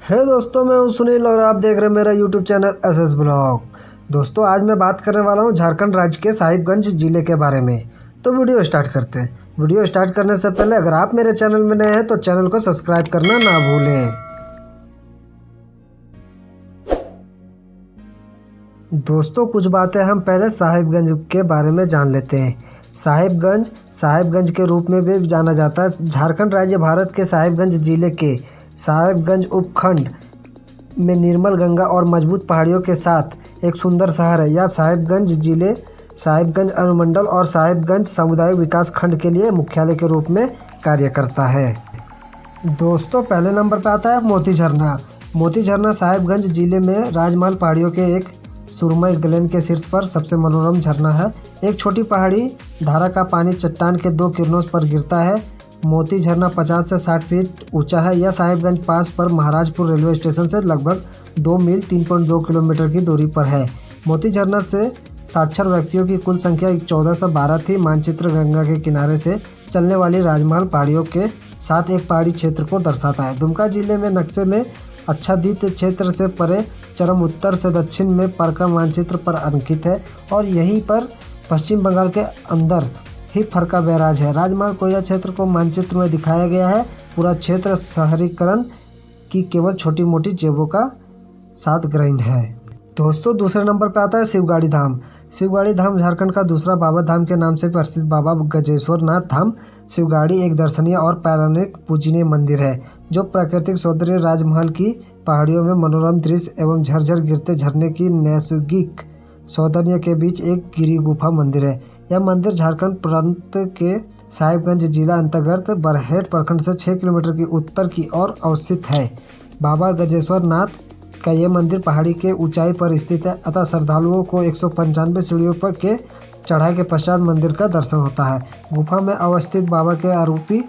है दोस्तों, मैं हूं सुनील और आप देख रहे हैं मेरा यूट्यूब चैनल एसएस ब्लॉग। दोस्तों, आज मैं बात करने वाला हूं झारखंड राज्य के साहिबगंज ज़िले के बारे में। तो वीडियो स्टार्ट करते हैं। वीडियो स्टार्ट करने से पहले अगर आप मेरे चैनल में नए हैं तो चैनल को सब्सक्राइब करना ना भूलें। दोस्तों, कुछ बातें हम पहले साहिबगंज के बारे में जान लेते हैं। साहिबगंज के रूप में भी जाना जाता है। झारखंड राज्य भारत के साहिबगंज जिले के साहिबगंज उपखंड में निर्मल गंगा और मजबूत पहाड़ियों के साथ एक सुंदर शहर है। यह साहिबगंज जिले, साहिबगंज अनुमंडल और साहिबगंज सामुदायिक विकास खंड के लिए मुख्यालय के रूप में कार्य करता है। दोस्तों, पहले नंबर पर आता है मोती झरना। मोती झरना साहिबगंज जिले में राजमहल पहाड़ियों के एक सुरमई ग्लेन के शीर्ष पर सबसे मनोरम झरना है। एक छोटी पहाड़ी धारा का पानी चट्टान के दो किरणों पर गिरता है। मोती झरना 50 से 60 फीट ऊंचा है। यह साहिबगंज पास पर महाराजपुर रेलवे स्टेशन से लगभग 2 मील 3.2 किलोमीटर की दूरी पर है। मोती झरना से साक्षर व्यक्तियों की कुल संख्या 14 से 12 थी। मानचित्र गंगा के किनारे से चलने वाली राजमहल पहाड़ियों के साथ एक पहाड़ी क्षेत्र को दर्शाता है। दुमका जिले में नक्शे में आच्छादित क्षेत्र से परे चरम उत्तर से दक्षिण में फरका मानचित्र पर अंकित है और यहीं पर पश्चिम बंगाल के अंदर ही फरका बैराज है। राजमहल कोयला क्षेत्र को मानचित्र में दिखाया गया है। पूरा क्षेत्र शहरीकरण की केवल छोटी मोटी जेबों का साथ ग्रहण है। दोस्तों, दूसरे नंबर पर आता है शिवगाड़ी धाम। शिवगाड़ी धाम झारखंड का दूसरा बाबा धाम के नाम से प्रसिद्ध बाबा गजेश्वर नाथ धाम। शिवगाड़ी एक दर्शनीय और पौराणिक पूजनीय मंदिर है जो प्राकृतिक सौंदर्य, राजमहल की पहाड़ियों में मनोरम दृश्य एवं झरझर गिरते झरने की नैसर्गिक सौंदर्य के बीच एक गिरी गुफा मंदिर है। यह मंदिर झारखंड प्रांत के साहिबगंज जिला अंतर्गत बरहेट प्रखंड से 6 किलोमीटर की उत्तर की ओर अवस्थित है। बाबा गजेश्वर नाथ का यह मंदिर पहाड़ी के ऊंचाई पर स्थित है, अतः श्रद्धालुओं को 195 सीढ़ियों पर के चढ़ाई के पश्चात मंदिर का दर्शन होता है। गुफा में अवस्थित बाबा के आरोपी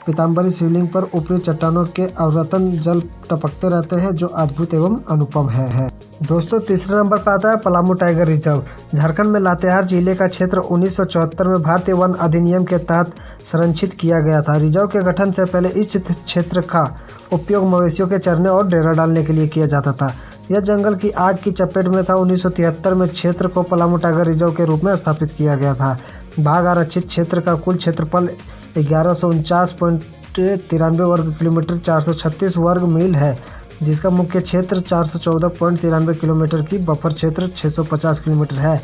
पीताम्बरी शिवलिंग पर ऊपरी चट्टानों के अवरतन जल टपकते रहते हैं जो अद्भुत एवं अनुपम है। दोस्तों, तीसरे नंबर पर आता है पलामू टाइगर रिजर्व। झारखंड में लातेहार जिले का क्षेत्र 1974 में भारतीय वन अधिनियम के तहत संरक्षित किया गया था। रिजर्व के गठन से पहले इस क्षेत्र का उपयोग मवेशियों के चरने और डेरा डालने के लिए किया जाता था। यह जंगल की आग की चपेट में था। 1973 में क्षेत्र को पलामू टाइगर रिजर्व के रूप में स्थापित किया गया था। बाघ आरक्षित क्षेत्र का कुल क्षेत्रफल 1149.93 वर्ग किलोमीटर 436 वर्ग मील है, जिसका मुख्य क्षेत्र 414.93 किलोमीटर की बफर क्षेत्र 650 किलोमीटर है।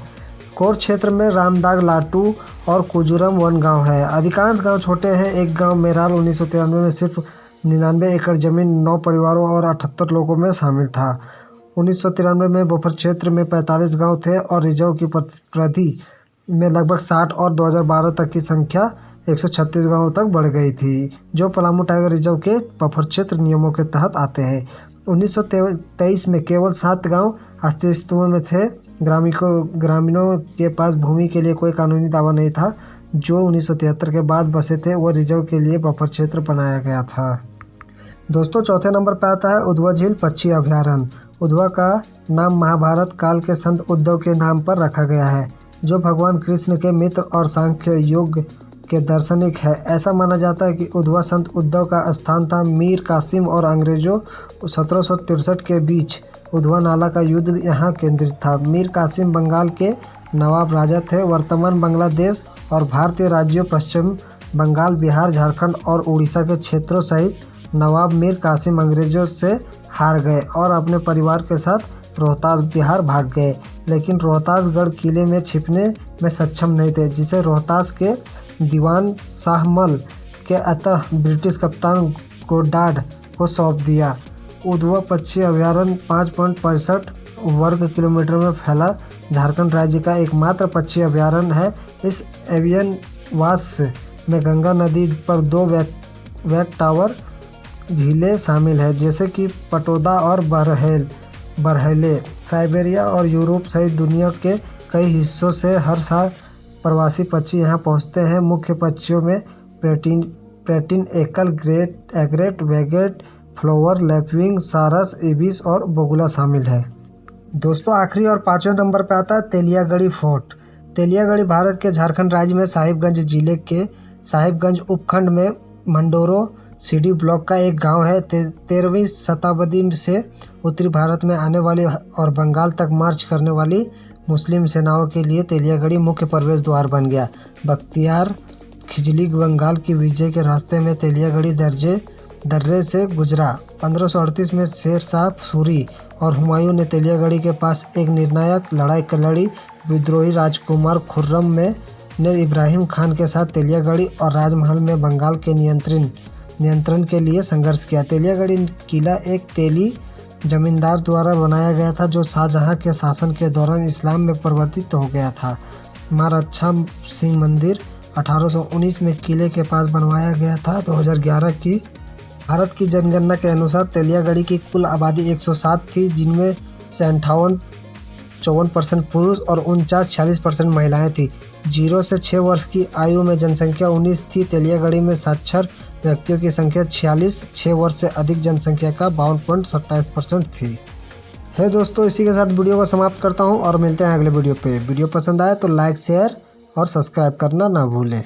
कोर क्षेत्र में रामदाग, लाटू और कुजुरम वन गांव है। अधिकांश गांव छोटे हैं। एक गांव मेराल 1993 में सिर्फ 99 एकड़ जमीन 9 परिवारों और 78 लोगों में शामिल था। 1993 में बफर क्षेत्र में 45 गांव थे और रिजर्व की परिधि में लगभग 60 और 2012 तक की संख्या 136 गांवों तक बढ़ गई थी, जो पलामू टाइगर रिजर्व के बफर क्षेत्र नियमों के तहत आते हैं। 1923 में केवल 7 गांव अस्तित्व में थे। ग्रामीणों के पास भूमि के लिए कोई कानूनी दावा नहीं था। जो 1973 के बाद बसे थे वह रिजर्व के लिए बफर क्षेत्र बनाया गया था। दोस्तों, चौथे नंबर पर आता है उधवा झील पक्षी अभयारण्य। उधवा का नाम महाभारत काल के संत उद्धव के नाम पर रखा गया है, जो भगवान कृष्ण के मित्र और सांख्य योग के दार्शनिक है। ऐसा माना जाता है कि उधवा संत उद्धव का स्थान था। मीर कासिम और अंग्रेजों 1763 के बीच उधवा नाला का युद्ध यहाँ केंद्रित था। मीर कासिम बंगाल के नवाब राजा थे। वर्तमान बांग्लादेश और भारतीय राज्यों पश्चिम बंगाल, बिहार, झारखंड और उड़ीसा के क्षेत्रों सहित नवाब मीर कासिम अंग्रेजों से हार गए और अपने परिवार के साथ रोहतास बिहार भाग गए, लेकिन रोहतासगढ़ किले में छिपने में सक्षम नहीं थे, जिसे रोहतास के दीवान शाहमल के अतः ब्रिटिश कप्तान गोडार्ड को सौंप दिया। उधवा पक्षी अभयारण्य 5.65 वर्ग किलोमीटर में फैला झारखंड राज्य का एकमात्र पक्षी अभयारण्य है। इस एवियन वास में गंगा नदी पर 2 वेट टावर झीलें शामिल हैं, जैसे कि पटोदा और बरहेले। साइबेरिया और यूरोप सहित दुनिया के कई हिस्सों से हर साल प्रवासी पक्षी यहाँ पहुँचते हैं। मुख्य पक्षियों में प्लेटिन एकल, एग्रेट, वेगेट, फ्लोवर, लैपविंग, सारस, इबिस और बोगुला शामिल है। दोस्तों, आखिरी और 5वें नंबर पर आता है तेलियागढ़ी फोर्ट। तेलियागढ़ी भारत के झारखंड राज्य में साहिबगंज जिले के साहिबगंज उपखंड में मंडोरो सीडी ब्लॉक का एक गांव है। 13वीं शताब्दी से उत्तरी भारत में आने वाली और बंगाल तक मार्च करने वाली मुस्लिम सेनाओं के लिए तेलियागढ़ी मुख्य प्रवेश द्वार बन गया। बख्तियार खिजली बंगाल की विजय के रास्ते में तेलियागढ़ी दर्रे से गुजरा। 1538 में शेर शाह सूरी और हुमायूं ने तेलियागढ़ी के पास एक निर्णायक लड़ाई लड़ी। विद्रोही राजकुमार खुर्रम ने इब्राहिम खान के साथ तेलियागढ़ी और राजमहल में बंगाल के नियंत्रण के लिए संघर्ष किया। तेलियागढ़ी किला एक तेली जमींदार द्वारा बनाया गया था जो शाहजहां के शासन के दौरान इस्लाम में परिवर्तित हो गया था। मां रक्षा सिंह मंदिर 1819 में किले के पास बनवाया गया था। 2011 की भारत की जनगणना के अनुसार तेलियागढ़ी की कुल आबादी 107 थी, जिनमें से 54% पुरुष और 46% महिलाएं थी। 0 से 6 वर्ष की आयु में जनसंख्या 19 थी। तेलियागढ़ी में साक्षर व्यक्तियों की संख्या 46, 6 वर्ष से अधिक जनसंख्या का 52.27% थी। है दोस्तों, इसी के साथ वीडियो को समाप्त करता हूं और मिलते हैं अगले वीडियो पे। वीडियो पसंद आए तो लाइक, शेयर और सब्सक्राइब करना ना भूलें।